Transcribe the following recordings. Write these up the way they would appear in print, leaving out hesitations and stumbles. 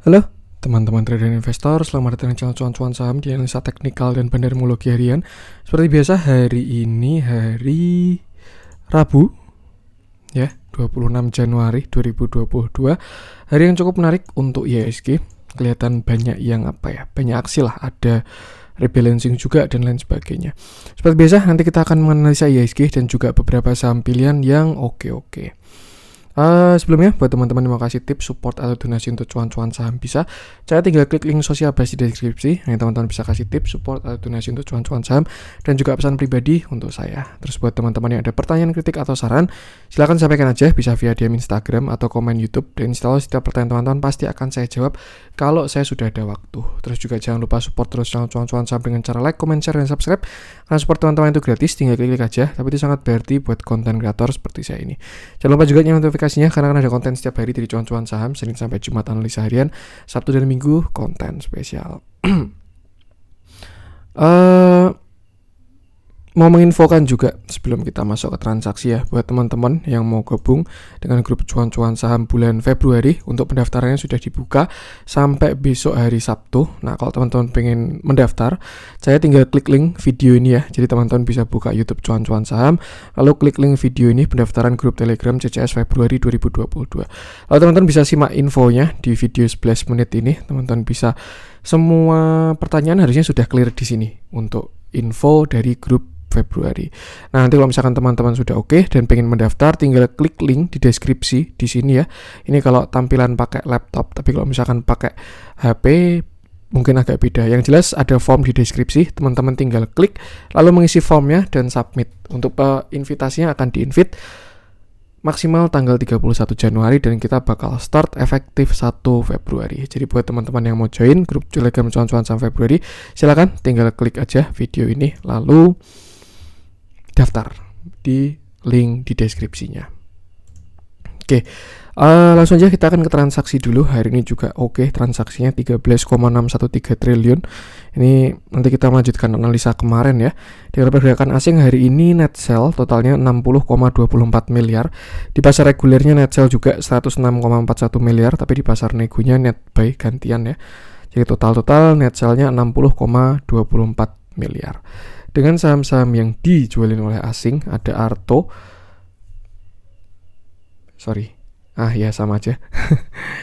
Halo teman-teman trader dan investor, selamat datang di channel cuan-cuan saham di analisa teknikal dan bandarmologi harian. Seperti biasa hari ini hari Rabu ya, 26 Januari 2022. Hari yang cukup menarik untuk IHSG. Kelihatan banyak yang banyak aksi lah, ada rebalancing juga dan lain sebagainya. Seperti biasa nanti kita akan menganalisa IHSG dan juga beberapa saham pilihan yang oke. Sebelumnya buat teman-teman yang mau kasih tips, support atau donasi untuk cuan-cuan saham bisa, cara tinggal klik link sosial base di deskripsi. Yang teman-teman bisa kasih tips, support atau donasi untuk cuan-cuan saham dan juga pesan pribadi untuk saya. Terus buat teman-teman yang ada pertanyaan, kritik atau saran, silakan sampaikan aja, bisa via DM Instagram atau komen YouTube. Dan insya Allah setiap pertanyaan teman-teman pasti akan saya jawab kalau saya sudah ada waktu. Terus juga jangan lupa support terus channel cuan-cuan saham dengan cara like, comment, share dan subscribe. Karena support teman-teman itu gratis, tinggal klik aja, tapi itu sangat berarti buat konten kreator seperti saya ini. Jangan lupa juga nyalakan notifikasinya karena akan ada konten setiap hari dari cuan-cuan saham, Senin sampai Jumat analisa harian, Sabtu dan Minggu konten spesial. Mau menginfokan juga sebelum kita masuk ke transaksi ya, buat teman-teman yang mau gabung dengan grup cuan-cuan saham bulan Februari, untuk pendaftarannya sudah dibuka sampai besok hari Sabtu. Nah, kalau teman-teman pengen mendaftar, saya tinggal klik link video ini ya. Jadi teman-teman bisa buka YouTube cuan-cuan saham, lalu klik link video ini pendaftaran grup Telegram CCS Februari 2022. Lalu teman-teman bisa simak infonya di video 11 menit ini. Teman-teman bisa, semua pertanyaan harusnya sudah clear di sini untuk info dari grup Februari. Nah, nanti kalau misalkan teman-teman sudah oke dan pengen mendaftar, tinggal klik link di deskripsi di sini ya. Ini kalau tampilan pakai laptop, tapi kalau misalkan pakai HP mungkin agak beda. Yang jelas ada form di deskripsi, teman-teman tinggal klik lalu mengisi formnya dan submit. Untuk invitasinya akan di-invite maksimal tanggal 31 Januari dan kita bakal start efektif 1 Februari. Jadi buat teman-teman yang mau join grup Telegram cuan-cuan saham Februari, silakan tinggal klik aja video ini lalu daftar di link di deskripsinya. Oke, langsung aja kita akan ke transaksi dulu. Hari ini juga transaksinya 13,613 triliun. Ini nanti kita melanjutkan analisa kemarin ya. Dengan pergerakan asing hari ini net sell totalnya 60,24 miliar. Di pasar regulernya net sell juga 106,41 miliar, tapi di pasar negonya net buy gantian ya. Jadi total net sell-nya 60,24 miliar. Dengan saham-saham yang dijualin oleh asing ada Arto. Sama aja.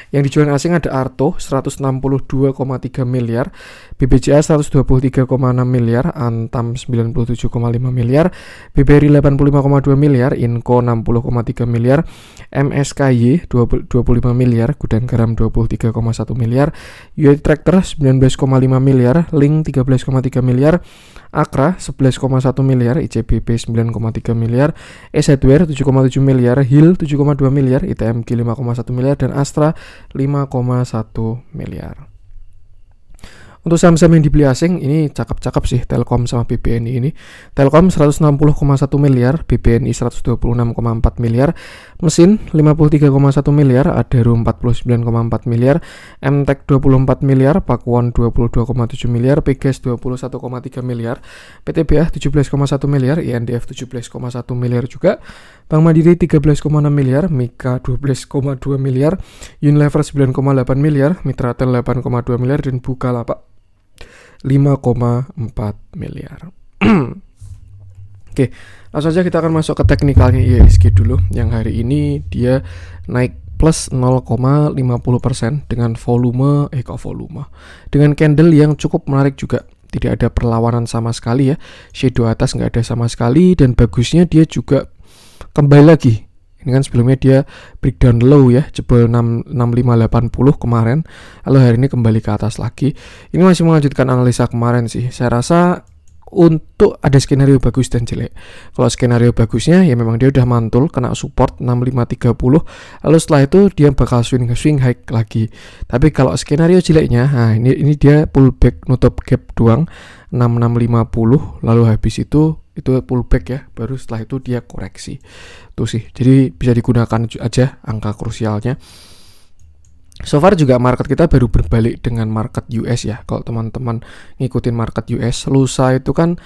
Yang dijual asing ada Arto 162,3 miliar, BBCA 123,6 miliar, Antam 97,5 miliar, BBRI 85,2 miliar, Inco 60,3 miliar, MSKY 25 miliar, Gudang Garam 23,1 miliar, UI Tractor 19,5 miliar, Link 13,3 miliar, Akra 11,1 miliar, ICBP 9,3 miliar, EZ Hardware 7,7 miliar, HIL 7,2 miliar, ITMG 5,1 miliar, dan Astra 5,1 miliar. Untuk saham-saham yang dibeli asing ini cakep-cakep sih, Telkom sama BBNI ini. Telkom 160,1 miliar, BBNI 126,4 miliar, Mesin 53,1 miliar, Adaro 49,4 miliar, MTEK 24 miliar, Pakuwon 22,7 miliar, Pegas 21,3 miliar, PTBA 17,1 miliar, INDF 17,1 miliar juga, Bank Mandiri 13,6 miliar, Mika 12,2 miliar, Unilever 9,8 miliar, Mitratel 8,2 miliar, dan Bukalapak 5,4 miliar. Oke, langsung saja kita akan masuk ke teknikalnya IHSG dulu. Yang hari ini dia naik plus 0,50% dengan volume dengan candle yang cukup menarik juga. Tidak ada perlawanan sama sekali ya. Shadow atas nggak ada sama sekali, dan bagusnya dia juga kembali lagi. Ini kan sebelumnya dia breakdown low ya, jebol 6580 kemarin, lalu hari ini kembali ke atas lagi. Ini masih melanjutkan analisa kemarin sih. Saya rasa untuk ada skenario bagus dan jelek. Kalau skenario bagusnya ya memang dia udah mantul kena support 6530, lalu setelah itu dia bakal swing high lagi. Tapi kalau skenario jeleknya, ini dia pullback nutup gap doang 6650, lalu habis itu pullback ya, baru setelah itu dia koreksi. Tuh sih, jadi bisa digunakan aja angka krusialnya. So far juga market kita baru berbalik dengan market US ya. Kalau teman-teman ngikutin market US, lusa itu kan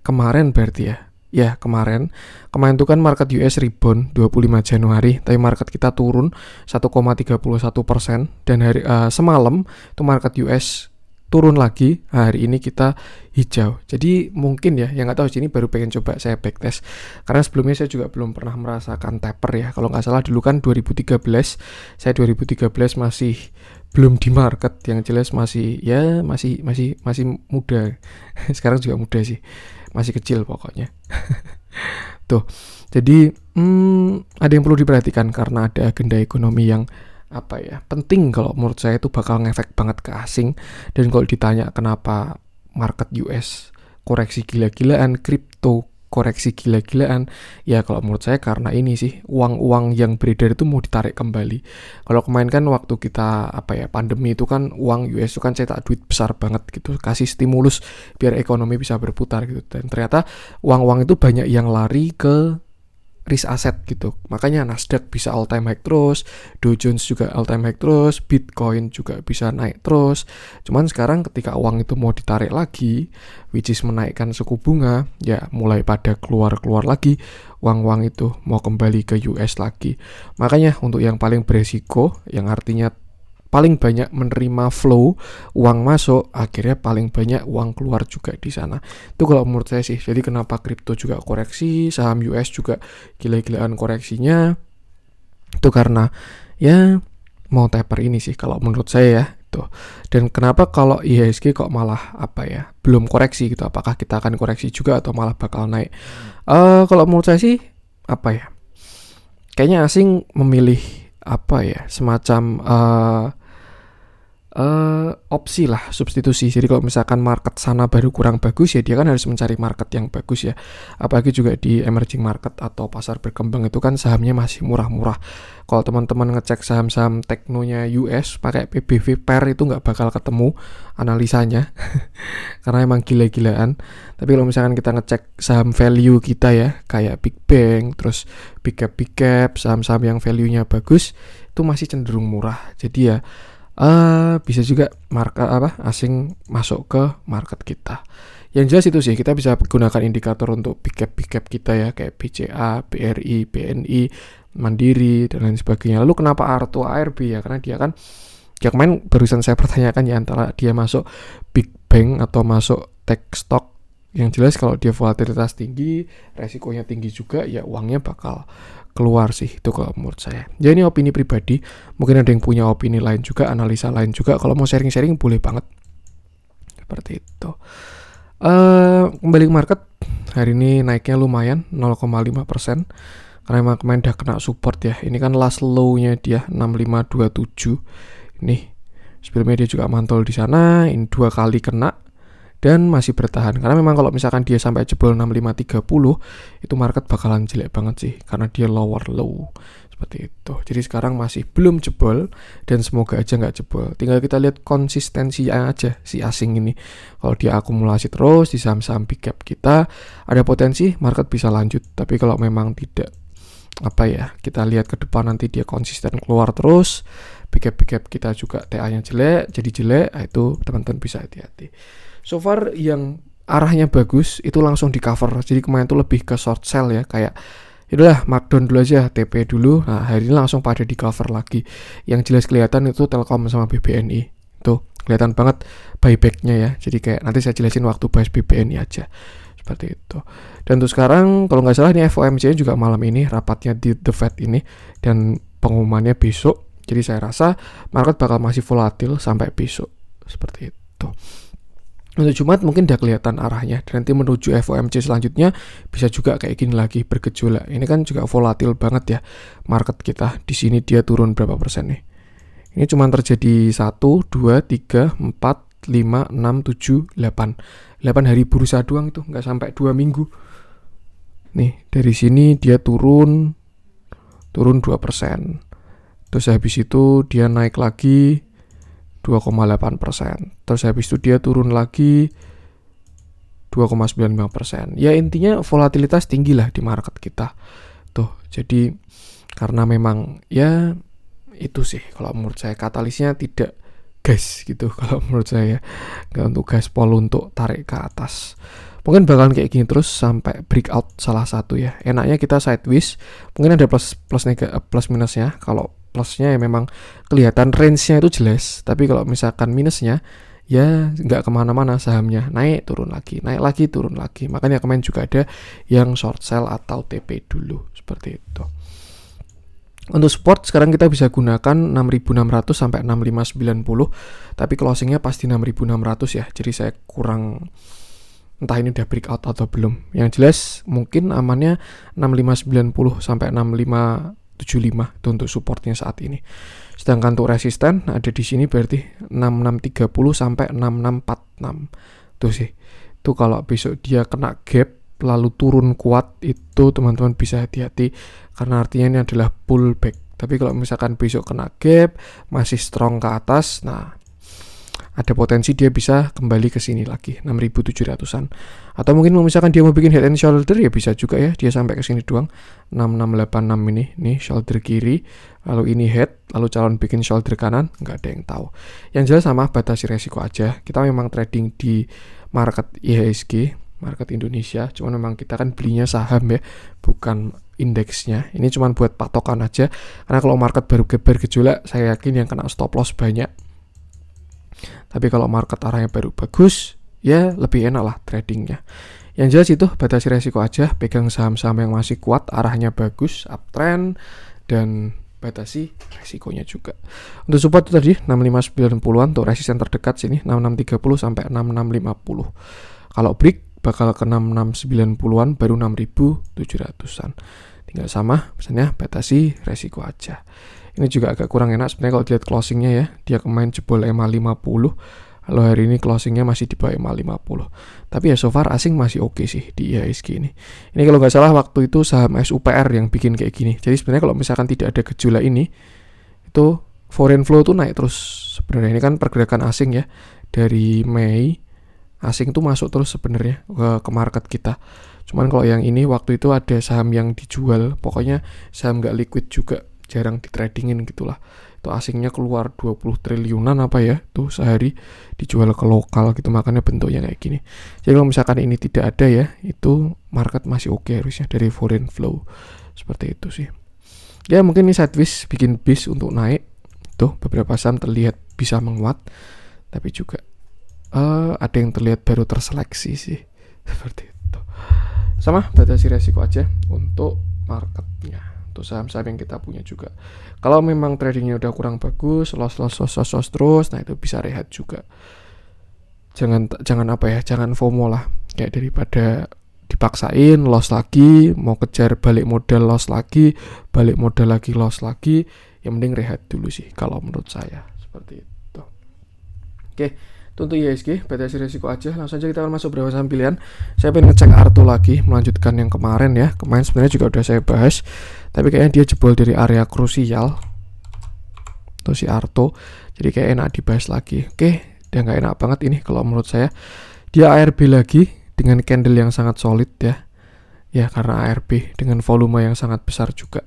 kemarin berarti ya, ya kemarin tuh kan market US rebound 25 Januari, tapi market kita turun 1,31%, dan semalam tuh market US turun lagi. Hari ini kita hijau. Jadi mungkin ya, yang nggak tahu sini baru pengen coba saya backtest, karena sebelumnya saya juga belum pernah merasakan taper ya. Kalau nggak salah dulu kan 2013, saya 2013 masih belum di market, yang jelas masih muda. Sekarang juga muda sih, masih kecil pokoknya. Tuh, jadi ada yang perlu diperhatikan karena ada agenda ekonomi yang penting. Kalau menurut saya itu bakal ngefek banget ke asing. Dan kalau ditanya kenapa market US koreksi gila-gilaan, kripto koreksi gila-gilaan, ya kalau menurut saya karena ini sih, uang-uang yang beredar itu mau ditarik kembali. Kalau kemarin kan waktu kita pandemi itu kan uang US itu kan cetak duit besar banget gitu, kasih stimulus biar ekonomi bisa berputar gitu, dan ternyata uang-uang itu banyak yang lari ke risk asset gitu. Makanya Nasdaq bisa all time high terus, Dow Jones juga all time high terus, Bitcoin juga bisa naik terus. Cuman sekarang ketika uang itu mau ditarik lagi, which is menaikkan suku bunga, ya mulai pada keluar lagi uang-uang itu mau kembali ke US lagi. Makanya untuk yang paling beresiko, yang artinya paling banyak menerima flow uang masuk, akhirnya paling banyak uang keluar juga di sana. Itu kalau menurut saya sih. Jadi kenapa kripto juga koreksi, saham US juga gila-gilaan koreksinya, itu karena ya mau taper ini sih kalau menurut saya ya. Tuh. Dan kenapa kalau IHSG kok malah belum koreksi gitu? Apakah kita akan koreksi juga atau malah bakal naik? Kalau menurut saya sih kayaknya asing memilih semacam opsi lah, substitusi. Jadi kalau misalkan market sana baru kurang bagus, ya dia kan harus mencari market yang bagus ya. Apalagi juga di emerging market atau pasar berkembang itu kan sahamnya masih murah-murah. Kalau teman-teman ngecek saham-saham teknonya US pakai PBV pair itu nggak bakal ketemu analisanya karena emang gila-gilaan. Tapi kalau misalkan kita ngecek saham value kita ya, kayak Big Bang, terus Big Cap, saham-saham yang value-nya bagus, itu masih cenderung murah. Jadi ya bisa juga asing masuk ke market kita. Yang jelas itu sih, kita bisa gunakan indikator untuk big cap kita ya, kayak BCA, BRI, BNI, Mandiri dan lain sebagainya. Lalu kenapa Arto ARB ya? Karena dia kan kemarin barusan saya pertanyakan ya, antara dia masuk big bank atau masuk tech stock. Yang jelas kalau dia volatilitas tinggi, resikonya tinggi juga, ya uangnya bakal keluar sih. Itu kalau menurut saya. Ya ini opini pribadi, mungkin ada yang punya opini lain juga, analisa lain juga. Kalau mau sharing-sharing boleh banget. Seperti itu. Kembali ke market, hari ini naiknya lumayan 0,5%. Karena emang kemarin udah kena support ya. Ini kan last low-nya dia 6527. Nih, sebelumnya dia juga mantol di sana, ini 2 kali kena dan masih bertahan. Karena memang kalau misalkan dia sampai jebol 6530, itu market bakalan jelek banget sih, karena dia lower low seperti itu. Jadi sekarang masih belum jebol dan semoga aja nggak jebol. Tinggal kita lihat konsistensi aja si asing ini. Kalau dia akumulasi terus di saham-saham big cap kita, ada potensi market bisa lanjut. Tapi kalau memang tidak, kita lihat ke depan nanti dia konsisten keluar terus, big cap kita juga TA-nya jelek, jadi jelek, itu teman-teman bisa hati-hati. So far yang arahnya bagus itu langsung di cover. Jadi kemarin tuh lebih ke short sell ya, kayak itulah markdown dulu aja, TP dulu. Nah hari ini langsung pada di cover lagi. Yang jelas kelihatan itu Telkom sama BBNI. Tuh kelihatan banget buybacknya ya. Jadi kayak nanti saya jelasin waktu bahas BBNI aja. Seperti itu. Dan untuk sekarang kalau nggak salah ini FOMC juga malam ini rapatnya di The Fed ini, dan pengumumannya besok. Jadi saya rasa market bakal masih volatil sampai besok. Seperti itu. Untuk Jumat mungkin udah kelihatan arahnya, dan nanti menuju FOMC selanjutnya bisa juga kayak gini lagi bergejolak. Ini kan juga volatil banget ya market kita. Di sini dia turun berapa persen nih? Ini cuma terjadi 1, 2, 3, 4, 5, 6, 7, 8 hari bursa doang, itu nggak sampai 2 minggu. Nih dari sini dia turun 2%. Terus habis itu dia naik lagi 2,8%. Terus habis itu dia turun lagi 2,95%. Ya intinya volatilitas tinggi lah di market kita. Tuh, jadi karena memang ya itu sih kalau menurut saya katalisnya tidak gas gitu kalau menurut saya. Nggak untuk gaspol untuk tarik ke atas. Mungkin bakalan kayak gini terus sampai breakout salah satu ya. Enaknya kita sideways, mungkin ada plus minusnya. Kalau plusnya ya memang kelihatan range-nya itu jelas, tapi kalau misalkan minusnya ya nggak kemana-mana sahamnya, naik turun lagi, naik lagi turun lagi. Makanya kemarin juga ada yang short sell atau TP dulu seperti itu. Untuk support sekarang kita bisa gunakan 6.600 sampai 6.590, tapi closingnya pasti 6.600 ya. Jadi saya kurang, entah ini udah breakout atau belum. Yang jelas mungkin amannya 6590 sampai 6575 itu untuk supportnya saat ini. Sedangkan untuk resisten ada di sini berarti 6630 sampai 6646. Tuh sih. Itu kalau besok dia kena gap lalu turun kuat, itu teman-teman bisa hati-hati karena artinya ini adalah pullback. Tapi kalau misalkan besok kena gap masih strong ke atas, nah ada potensi dia bisa kembali ke sini lagi 6.700-an. Atau mungkin misalkan dia mau bikin head and shoulder ya bisa juga ya, dia sampai ke sini doang 6686 ini shoulder kiri, lalu ini head, lalu calon bikin shoulder kanan, nggak ada yang tahu. Yang jelas sama, batasi resiko aja. Kita memang trading di market IHSG, market Indonesia, cuman memang kita kan belinya saham ya, bukan indeksnya. Ini cuman buat patokan aja, karena kalau market baru bergejolak saya yakin yang kena stop loss banyak. Tapi kalau market arahnya baru bagus, ya lebih enak lah tradingnya. Yang jelas itu batasi resiko aja, pegang saham-saham yang masih kuat, arahnya bagus, uptrend, dan batasi resikonya juga. Untuk support itu tadi 6590-an, untuk resisten terdekat sini 6630 sampai 6650. Kalau break bakal ke 6690-an, baru 6700-an. Tinggal sama, misalnya batasi resiko aja. Ini juga agak kurang enak sebenarnya kalau dilihat closingnya ya. Dia kemarin jebol EMA 50, lalu hari ini closingnya masih di bawah EMA 50. Tapi ya so far asing masih oke sih di IHSG ini. Ini kalau nggak salah waktu itu saham SUPR yang bikin kayak gini. Jadi sebenarnya kalau misalkan tidak ada gejolak ini, itu foreign flow tuh naik terus. Sebenarnya ini kan pergerakan asing ya. Dari Mei, asing tuh masuk terus sebenarnya ke market kita. Cuman kalau yang ini waktu itu ada saham yang dijual, pokoknya saham nggak liquid juga, jarang ditradingin gitulah. Itu asingnya keluar 20 triliunan apa ya, tuh sehari dijual ke lokal gitu, makanya bentuknya kayak gini. Jadi kalau misalkan ini tidak ada ya, itu market masih oke harusnya dari foreign flow. Seperti itu sih. Ya mungkin ini sideways bikin base untuk naik. Tuh beberapa saham terlihat bisa menguat, tapi juga ada yang terlihat baru terseleksi sih. Seperti itu. Sama batasi resiko aja untuk marketnya, untuk saham-saham yang kita punya juga. Kalau memang tradingnya udah kurang bagus, loss terus, nah itu bisa rehat juga. Jangan apa ya, jangan FOMO lah. Kayak daripada dipaksain loss lagi, mau kejar balik modal loss lagi, balik modal lagi loss lagi, yang mending rehat dulu sih kalau menurut saya. Seperti itu. Oke. Untuk IHSG, batasi resiko aja. Langsung aja kita akan masuk beberapa saham pilihan. Saya pengen ngecek Arto lagi, melanjutkan yang kemarin ya. Kemarin sebenarnya juga udah saya bahas, tapi kayaknya dia jebol dari area krusial. Tuh si Arto, jadi kayak enak dibahas lagi. Oke, dia nggak enak banget ini kalau menurut saya. Dia ARB lagi dengan candle yang sangat solid ya. Ya karena ARB dengan volume yang sangat besar juga.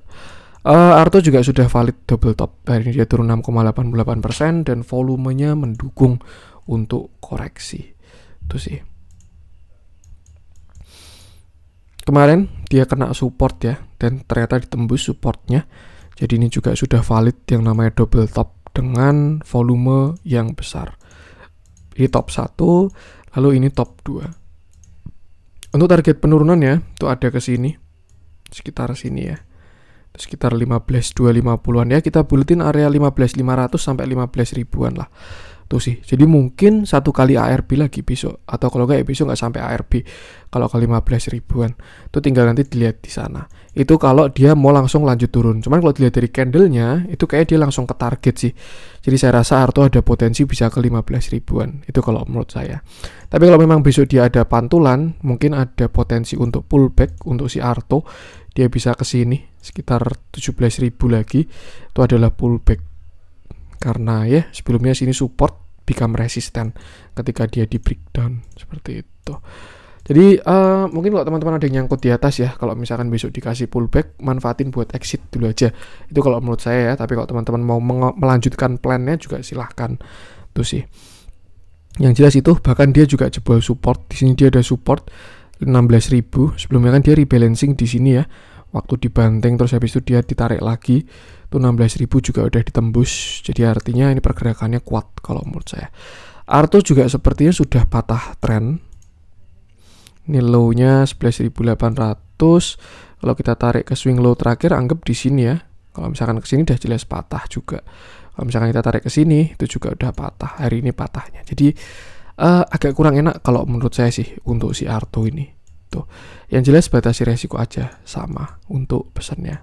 Arto juga sudah valid double top. Hari ini dia turun 6,88% dan volumenya mendukung untuk koreksi. Itu sih. Kemarin dia kena support ya, dan ternyata ditembus supportnya. Jadi ini juga sudah valid yang namanya double top dengan volume yang besar. Ini top 1, lalu ini top 2. Untuk target penurunannya itu ada ke sini, sekitar sini ya. Sekitar 15.250-an ya, kita buletin area 15.500 sampai 15.000-an lah. Tuh sih, jadi mungkin satu kali ARB lagi besok, atau kalau nggak ya besok nggak sampai ARB, kalau ke 15.000-an itu tinggal nanti dilihat di sana. Itu kalau dia mau langsung lanjut turun. Cuman kalau dilihat dari candlenya itu kayak dia langsung ke target sih. Jadi saya rasa Arto ada potensi bisa ke 15.000-an, itu kalau menurut saya. Tapi kalau memang besok dia ada pantulan, mungkin ada potensi untuk pullback untuk si Arto. Dia bisa ke sini sekitar 17.000 lagi, itu adalah pullback. Karena ya sebelumnya sini support become resistant ketika dia di breakdown seperti itu. Jadi mungkin kalau teman-teman ada yang nyangkut di atas ya, kalau misalkan besok dikasih pullback, manfaatin buat exit dulu aja. Itu kalau menurut saya ya, tapi kalau teman-teman mau melanjutkan plannya juga silahkan. Tuh sih. Yang jelas itu bahkan dia juga jebol support. Di sini dia ada support 16.000. Sebelumnya kan dia rebalancing di sini ya. Waktu dibanting terus habis itu dia ditarik lagi. Itu 16.000 juga udah ditembus. Jadi artinya ini pergerakannya kuat kalau menurut saya. Arto juga sepertinya sudah patah tren. Ini low-nya 11.800. Kalau kita tarik ke swing low terakhir anggap di sini ya. Kalau misalkan ke sini udah jelas patah juga. Kalau misalkan kita tarik ke sini itu juga udah patah. Hari ini patahnya. Jadi agak kurang enak kalau menurut saya sih untuk si Arto ini. Tuh. Yang jelas batasi resiko aja sama untuk pesannya.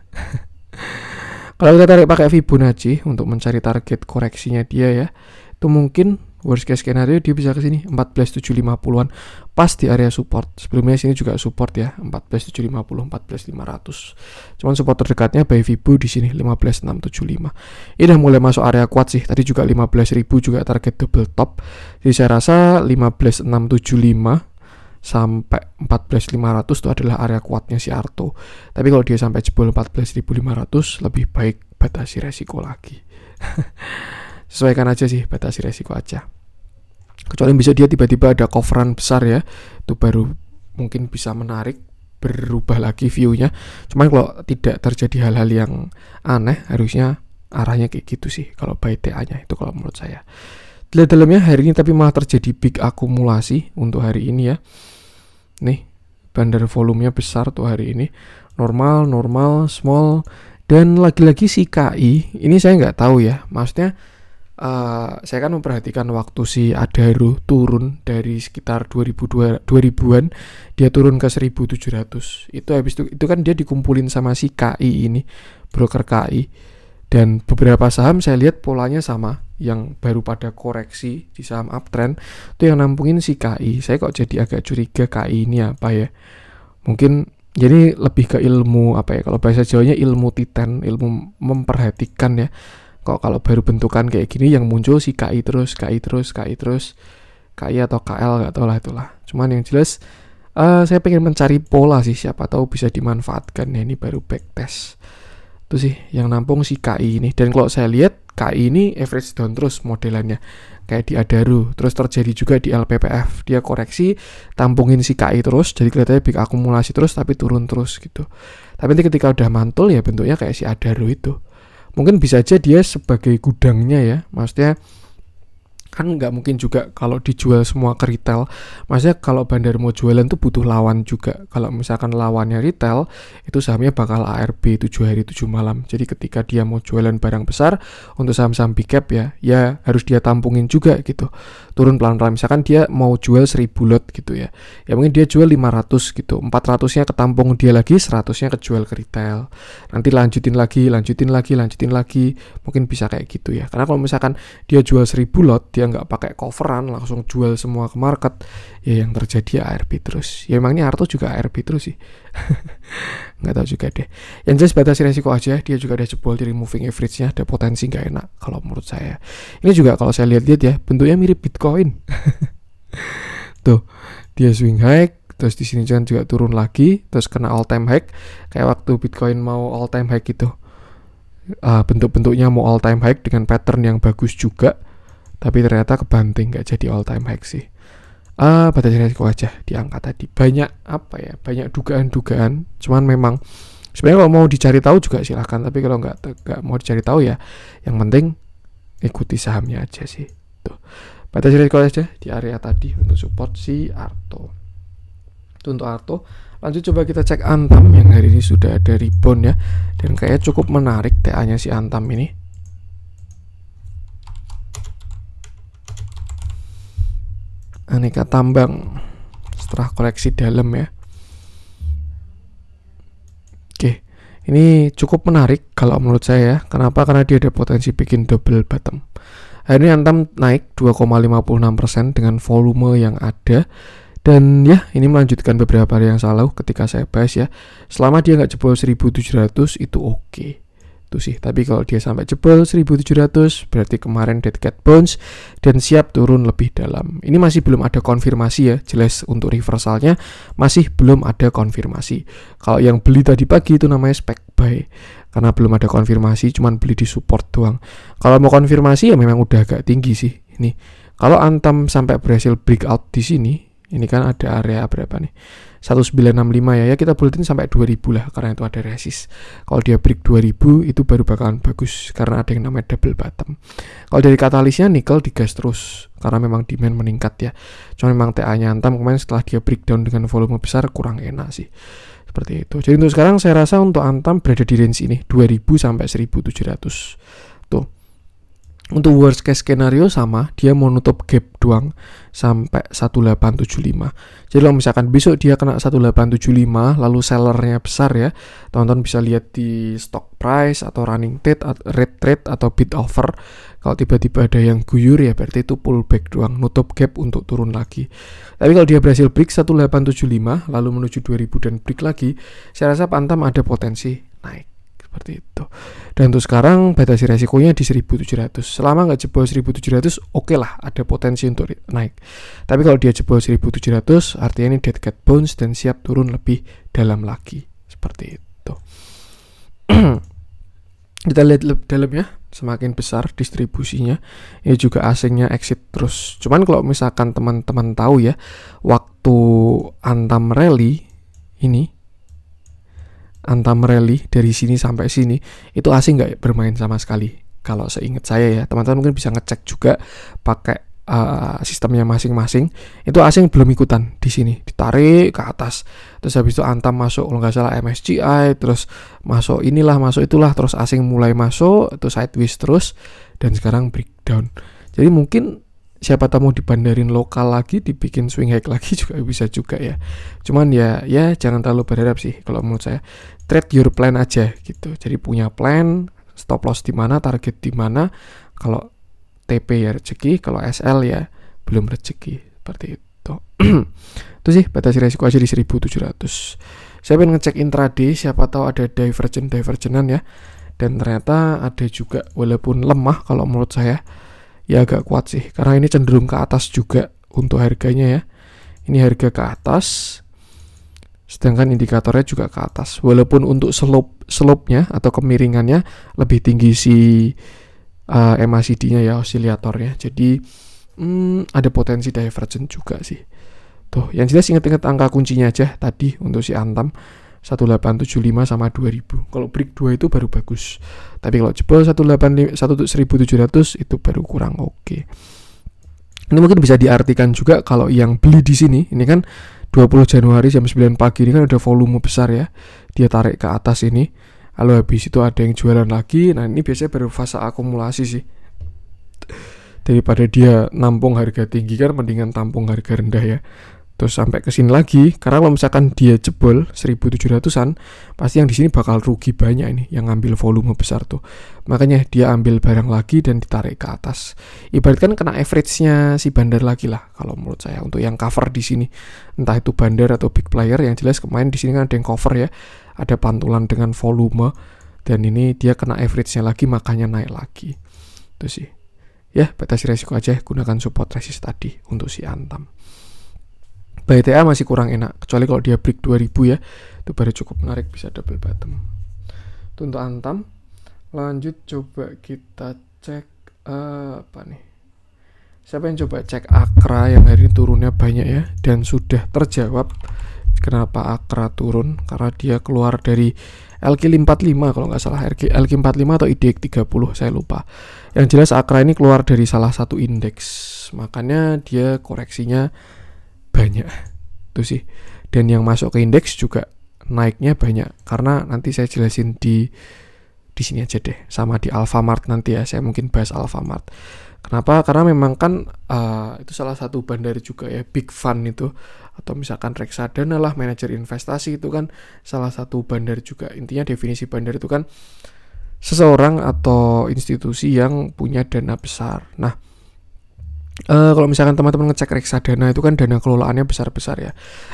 Kalau kita tarik pakai Fibonacci untuk mencari target koreksinya dia ya, itu mungkin worst case scenario dia bisa ke sini 14.750-an pas di area support. Sebelumnya sini juga support ya 14.750, 14.500. Cuman support terdekatnya by Fibo di sini 15.675. Ini udah mulai masuk area kuat sih. Tadi juga 15.000 juga target double top. Jadi saya rasa 15.675 sampai 14.500 itu adalah area kuatnya si Arto. Tapi kalau dia sampai jebol 14.500 lebih baik batasi resiko lagi. Sesuaikan aja sih, batasi resiko aja. Kecuali bisa dia tiba-tiba ada coveran besar ya, itu baru mungkin bisa menarik, berubah lagi view-nya. Cuman kalau tidak terjadi hal-hal yang aneh, harusnya arahnya kayak gitu sih kalau buy TA-nya itu kalau menurut saya. Di dalamnya hari ini tapi malah terjadi big akumulasi untuk hari ini ya. Nih, bandar volumenya besar tuh hari ini. Normal, small, dan lagi-lagi si KI, ini saya nggak tahu ya. Maksudnya saya kan memperhatikan waktu si Adaro turun dari sekitar 2000-an, dia turun ke 1.700. Itu habis itu kan dia dikumpulin sama si KI ini, broker KI. Dan beberapa saham saya lihat polanya sama, yang baru pada koreksi di saham uptrend itu yang nampungin si KI. Saya kok jadi agak curiga KI ini apa ya? Mungkin jadi lebih ke ilmu apa ya? Kalau bahasa Jawanya ilmu titan, ilmu memperhatikan ya. Kok kalau baru bentukan kayak gini yang muncul si KI terus, KI atau KL nggak tahu lah itulah. Cuman yang jelas saya pengen mencari pola sih, siapa tahu bisa dimanfaatkan ya, ini baru backtest. Itu sih yang nampung si KI ini. Dan kalau saya lihat KI ini average down terus modelannya kayak di Adaro, terus terjadi juga di LPPF. Dia koreksi, tampungin si KI terus, jadi kelihatannya big akumulasi terus tapi turun terus gitu. Tapi nanti ketika udah mantul ya bentuknya kayak si Adaro itu. Mungkin bisa aja dia sebagai gudangnya ya, maksudnya kan nggak mungkin juga kalau dijual semua ke retail. Maksudnya kalau bandar mau jualan tuh butuh lawan juga. Kalau misalkan lawannya retail, itu sahamnya bakal ARB 7 hari 7 malam. Jadi ketika dia mau jualan barang besar untuk saham-saham big cap ya harus dia tampungin juga gitu. Turun pelan-pelan. Misalkan dia mau jual 1000 lot gitu ya. Ya mungkin dia jual 500 gitu. 400-nya ketampung dia lagi, 100-nya kejual ke retail. Nanti lanjutin lagi. Mungkin bisa kayak gitu ya. Karena kalau misalkan dia jual 1000 lot, dia nggak pakai coveran langsung jual semua ke market, ya yang terjadi ARB terus. Ya emangnya Arto juga ARB terus sih. Nggak tahu juga deh. Yang jelas batasi resiko aja. Dia juga ada jebol di moving average-nya, ada potensi nggak enak kalau menurut saya. Ini juga kalau saya lihat-lihat ya, bentuknya mirip Bitcoin. Tuh, dia swing high, terus di sini juga turun lagi, terus kena all time high kayak waktu Bitcoin mau all time high gitu. Bentuk-bentuknya mau all time high dengan pattern yang bagus juga. Tapi ternyata kebanting, nggak jadi all time high sih. Batasi resiko aja diangkat tadi. Banyak dugaan. Cuman memang sebenarnya kalau mau dicari tahu juga silahkan. Tapi kalau nggak mau dicari tahu ya, yang penting ikuti sahamnya aja sih. Tuh. Batasi resiko aja di area tadi untuk support si Arto. Itu untuk Arto. Lanjut coba kita cek Antam yang hari ini sudah ada rebound ya. Dan kayaknya cukup menarik TA-nya si Antam ini. Aneka tambang setelah koleksi dalam ya. Oke, ini cukup menarik kalau menurut saya ya. Kenapa? Karena dia ada potensi bikin double bottom. Hari ini Antam naik 2,56% dengan volume yang ada. Dan ya, ini melanjutkan beberapa hari yang lalu ketika saya bahas ya. Selama dia nggak jebol 1.700 itu oke. Itu sih. Tapi kalau dia sampai jebol 1.700 berarti kemarin dead cat bounce dan siap turun lebih dalam. Ini masih belum ada konfirmasi ya. Jelas untuk reversalnya masih belum ada konfirmasi. Kalau yang beli tadi pagi itu namanya spec buy. Karena belum ada konfirmasi, cuman beli di support doang. Kalau mau konfirmasi ya memang udah agak tinggi sih. Ini Kalau Antam sampai berhasil breakout di sini, ini kan ada area berapa nih? 1965 ya kita buletin sampai 2000 lah, karena itu ada resist. Kalau dia break 2000 itu baru bakalan bagus karena ada yang namanya double bottom. Kalau dari katalisnya nikel digas terus karena memang demand meningkat ya. Cuma memang TA-nya Antam kemarin setelah dia breakdown dengan volume besar kurang enak sih. Seperti itu. Jadi untuk sekarang saya rasa untuk Antam berada di range ini 2000 sampai 1700. Tuh. Untuk worst case skenario sama, dia mau nutup gap doang sampai 1875. Jadi kalau misalkan besok dia kena 1875 lalu sellernya besar ya, teman-teman bisa lihat di stock price atau running trade atau bid offer. Kalau tiba-tiba ada yang guyur ya berarti itu pullback doang, nutup gap untuk turun lagi. Tapi kalau dia berhasil break 1875 lalu menuju 2000 dan break lagi, saya rasa Antam ada potensi naik. Seperti itu. Dan untuk sekarang batasi resikonya di 1700. Selama nggak jebol 1700, oke lah, ada potensi untuk naik. Tapi kalau dia jebol 1700, artinya ini dead cat bounce dan siap turun lebih dalam lagi. Seperti itu. Kita lihat lebih dalam ya, semakin besar distribusinya. Ini juga asingnya exit terus. Cuman kalau misalkan teman-teman tahu ya, waktu Antam rally ini, Antam rally dari sini sampai sini itu asing nggak bermain sama sekali. Kalau seingat saya ya, teman-teman mungkin bisa ngecek juga pakai sistemnya masing-masing. Itu asing belum ikutan di sini, ditarik ke atas. Terus habis itu Antam masuk kalau nggak salah MSCI, terus masuk inilah, masuk itulah, terus asing mulai masuk, itu sideways terus dan sekarang breakdown. Jadi mungkin siapa tahu mau dibandarin lokal lagi, dibikin swing high lagi juga bisa juga ya. Cuman ya jangan terlalu berharap sih kalau menurut saya. Trade your plan aja gitu. Jadi punya plan, stop loss di mana, target di mana. Kalau TP ya rezeki, kalau SL ya belum rezeki. Seperti itu. Itu sih batasi resiko aja di 1700. Saya pengen ngecek intraday, siapa tahu ada divergenan ya. Dan ternyata ada juga, walaupun lemah kalau menurut saya ya agak kuat sih, karena ini cenderung ke atas juga untuk harganya ya. Ini harga ke atas, sedangkan indikatornya juga ke atas. Walaupun untuk slope-nya atau kemiringannya lebih tinggi si MACD-nya ya, oscillatornya. Jadi ada potensi divergent juga sih. Tuh, yang jelas ingat-ingat angka kuncinya aja tadi untuk si Antam 1875 sama 2000. Kalau break 2 itu baru bagus. Tapi kalau jebol 1700 itu baru kurang oke. Ini mungkin bisa diartikan juga kalau yang beli di sini, ini kan 20 Januari jam 9 pagi ini kan ada volume besar ya. Dia tarik ke atas ini. Lalu habis itu ada yang jualan lagi. Nah, ini biasanya baru fase akumulasi sih. Daripada dia nampung harga tinggi kan mendingan tampung harga rendah ya. Terus sampai ke sini lagi, karena kalau misalkan dia jebol 1700-an, pasti yang di sini bakal rugi banyak ini, yang ngambil volume besar tuh. Makanya dia ambil barang lagi dan ditarik ke atas. Ibaratkan kena average-nya si bandar lagi lah kalau menurut saya untuk yang cover di sini. Entah itu bandar atau big player, yang jelas kemarin di sini kan ada yang cover ya. Ada pantulan dengan volume dan ini dia kena average-nya lagi makanya naik lagi. Itu sih. Ya, batasi resiko aja, gunakan support resist tadi untuk si Antam. BTA masih kurang enak, kecuali kalau dia break 2000 ya, itu baru cukup menarik, bisa double bottom. Itu untuk Antam. Lanjut coba kita cek apa nih? Siapa yang coba cek Akra yang hari ini turunnya banyak ya, dan sudah terjawab kenapa Akra turun, karena dia keluar dari LQ45 kalau nggak salah, LQ45 atau IDX 30 saya lupa. Yang jelas Akra ini keluar dari salah satu indeks, makanya dia koreksinya banyak itu sih. Dan yang masuk ke indeks juga naiknya banyak, karena nanti saya jelasin di sini aja deh, sama di Alfamart nanti ya, saya mungkin bahas Alfamart. Kenapa? Karena memang kan itu salah satu bandar juga ya, big fund itu, atau misalkan reksadana lah, manajer investasi itu kan salah satu bandar juga. Intinya definisi bandar itu kan seseorang atau institusi yang punya dana besar. Nah, kalau misalkan teman-teman ngecek reksadana itu kan dana kelolaannya besar-besar ya.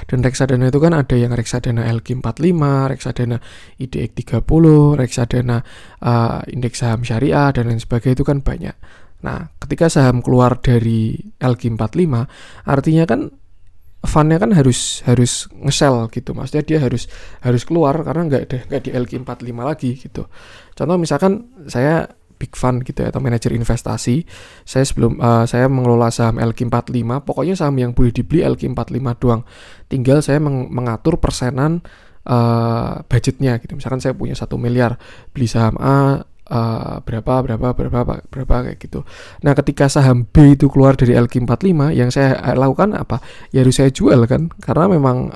Dan reksadana itu kan ada yang reksadana LQ45, reksadana IDX 30, reksadana indeks saham syariah dan lain sebagainya, itu kan banyak. Nah, ketika saham keluar dari LQ45, artinya kan fundnya kan harus nge-sell gitu. Maksudnya dia harus keluar karena nggak di LQ45 lagi gitu. Contoh misalkan saya big fund gitu ya, atau manajer investasi. Saya mengelola saham LQ45, pokoknya saham yang boleh dibeli LQ45 doang. Tinggal saya mengatur persenan budgetnya gitu. Misalkan saya punya 1 miliar, beli saham A berapa kayak gitu. Nah, ketika saham B itu keluar dari LQ45, yang saya lakukan apa? Ya harus saya jual kan, karena memang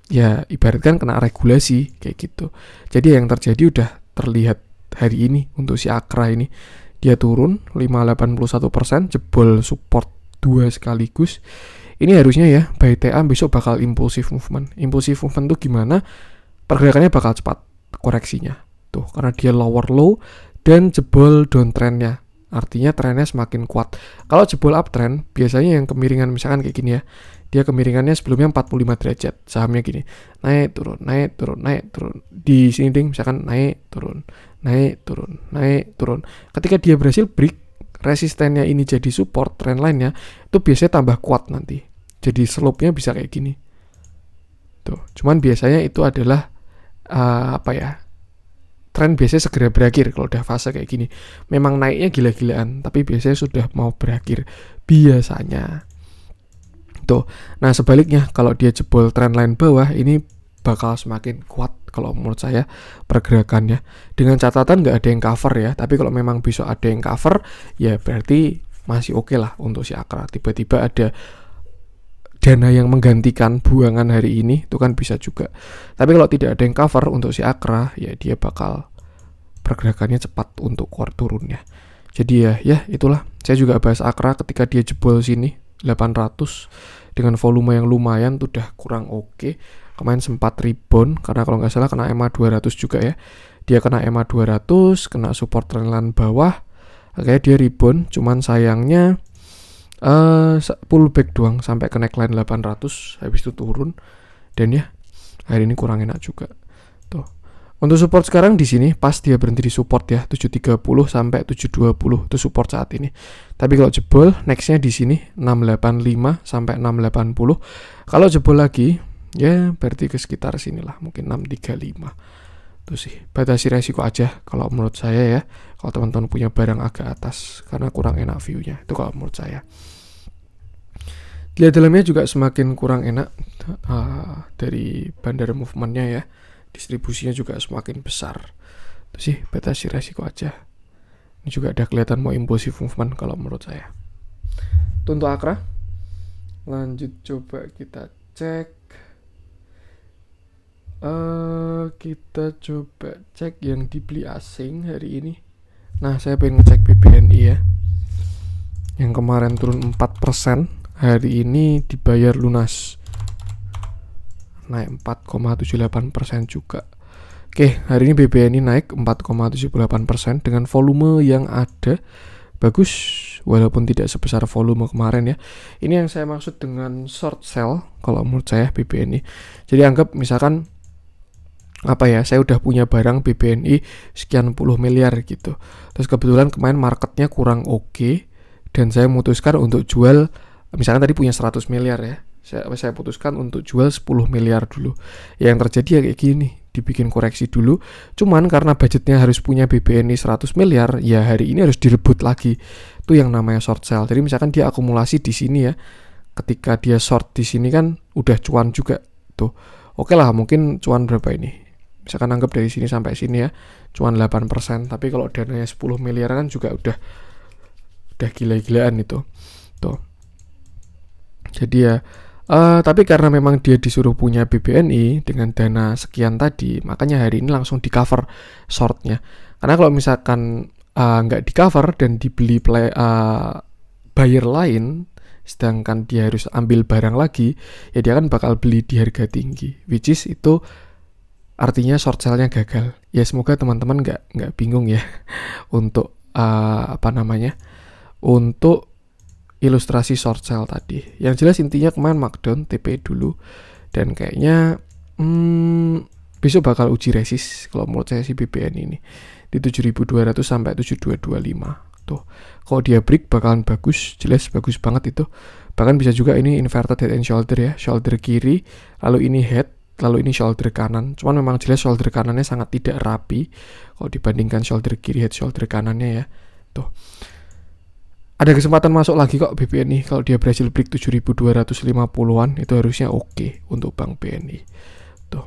ya ibaratkan kena regulasi kayak gitu. Jadi yang terjadi udah terlihat hari ini untuk si Akra ini. Dia turun 5,81%, jebol support 2 sekaligus. Ini harusnya ya buy TA besok bakal impulsive movement. Impulsive movement tuh gimana? Pergerakannya bakal cepat koreksinya. Tuh, karena dia lower low dan jebol downtrendnya. Artinya trennya semakin kuat. Kalau jebol uptrend, biasanya yang kemiringan misalkan kayak gini ya. Dia kemiringannya sebelumnya 45 derajat. Sahamnya gini. Naik, turun, naik, turun, naik, turun. Di sini ding, misalkan naik, turun, naik, turun, naik, turun. Ketika dia berhasil break, resistennya ini jadi support, trend line-nya itu biasanya tambah kuat nanti. Jadi slope-nya bisa kayak gini. Tuh, cuman biasanya itu adalah tren biasanya segera berakhir kalau udah fase kayak gini. Memang naiknya gila-gilaan, tapi biasanya sudah mau berakhir biasanya. Tuh. Nah, sebaliknya kalau dia jebol trendline bawah, ini bakal semakin kuat kalau menurut saya pergerakannya. Dengan catatan nggak ada yang cover ya, tapi kalau memang besok ada yang cover, ya berarti masih oke lah untuk si Akra. Tiba-tiba ada dana yang menggantikan buangan hari ini, itu kan bisa juga. Tapi kalau tidak ada yang cover untuk si Akra, ya dia bakal pergerakannya cepat untuk turunnya. Jadi ya itulah. Saya juga bahas Akra ketika dia jebol sini 800 dengan volume yang lumayan tuh udah kurang oke. Kemarin sempat rebound karena kalau nggak salah kena EMA 200 juga ya. Dia kena EMA 200, kena support trendline bawah. Akhirnya dia rebound, cuman sayangnya pullback doang sampai ke neckline 800, habis itu turun. Dan ya hari ini kurang enak juga. Tuh. Untuk support sekarang di sini pas dia berhenti di support ya 730 sampai 720 itu support saat ini. Tapi kalau jebol nextnya di sini 685 sampai 680. Kalau jebol lagi ya berarti ke sekitar sinilah, mungkin 635. Itu sih, batasi resiko aja kalau menurut saya ya. Kalau teman-teman punya barang agak atas karena kurang enak view-nya. Itu kalau menurut saya. Lihat dalamnya juga semakin kurang enak dari bandara movementnya ya. Distribusinya juga semakin besar. Itu sih, batasi resiko aja. Ini juga ada kelihatan mau impulsive movement kalau menurut saya. Itu untuk Akra. Lanjut coba kita cek. Kita coba cek yang dibeli asing hari ini. Nah, saya pengen ngecek BBNI ya. Yang kemarin turun 4%, hari ini dibayar lunas. Naik 4,78% juga. Oke, hari ini BBNI naik 4,78% dengan volume yang ada. Bagus, walaupun tidak sebesar volume kemarin ya. Ini yang saya maksud dengan short sell kalau menurut saya BBNI. Jadi anggap misalkan saya udah punya barang BBNI sekian puluh miliar gitu. Terus kebetulan kemarin marketnya kurang oke, dan saya memutuskan untuk jual, misalkan tadi punya 100 miliar ya. Saya putuskan untuk jual 10 miliar dulu. Yang terjadi ya kayak gini, dibikin koreksi dulu. Cuman karena budgetnya harus punya BBNI 100 miliar, ya hari ini harus direbut lagi. Itu yang namanya short sell. Jadi misalkan dia akumulasi di sini ya. Ketika dia short di sini kan udah cuan juga tuh. Oke lah, mungkin cuan berapa ini? Misalkan anggap dari sini sampai sini ya, cuan 8%. Tapi kalau dananya 10 miliar kan juga udah gila-gilaan itu. Tuh. Jadi ya, tapi karena memang dia disuruh punya BBNI dengan dana sekian tadi, makanya hari ini langsung di cover shortnya. Karena kalau misalkan nggak di cover dan dibeli buyer lain, sedangkan dia harus ambil barang lagi, ya dia kan bakal beli di harga tinggi, which is itu artinya short sell-nya gagal. Ya semoga teman-teman nggak bingung ya untuk untuk ilustrasi short sell tadi. Yang jelas intinya kemarin markdown TP dulu, dan kayaknya besok bakal uji resist kalau menurut saya si BBN ini di 7.200 sampai 7.225. Tuh, kalau dia break bakalan bagus, jelas bagus banget itu. Bahkan bisa juga ini inverted head and shoulder ya, shoulder kiri, lalu ini head. lalu ini shoulder kanan. Cuman memang jelas shoulder kanannya sangat tidak rapi kalau dibandingkan shoulder kiri, head shoulder kanannya ya. Tuh. Ada kesempatan masuk lagi kok BPNI kalau dia berhasil break 7.250-an, itu harusnya oke untuk Bank BNI. Tuh.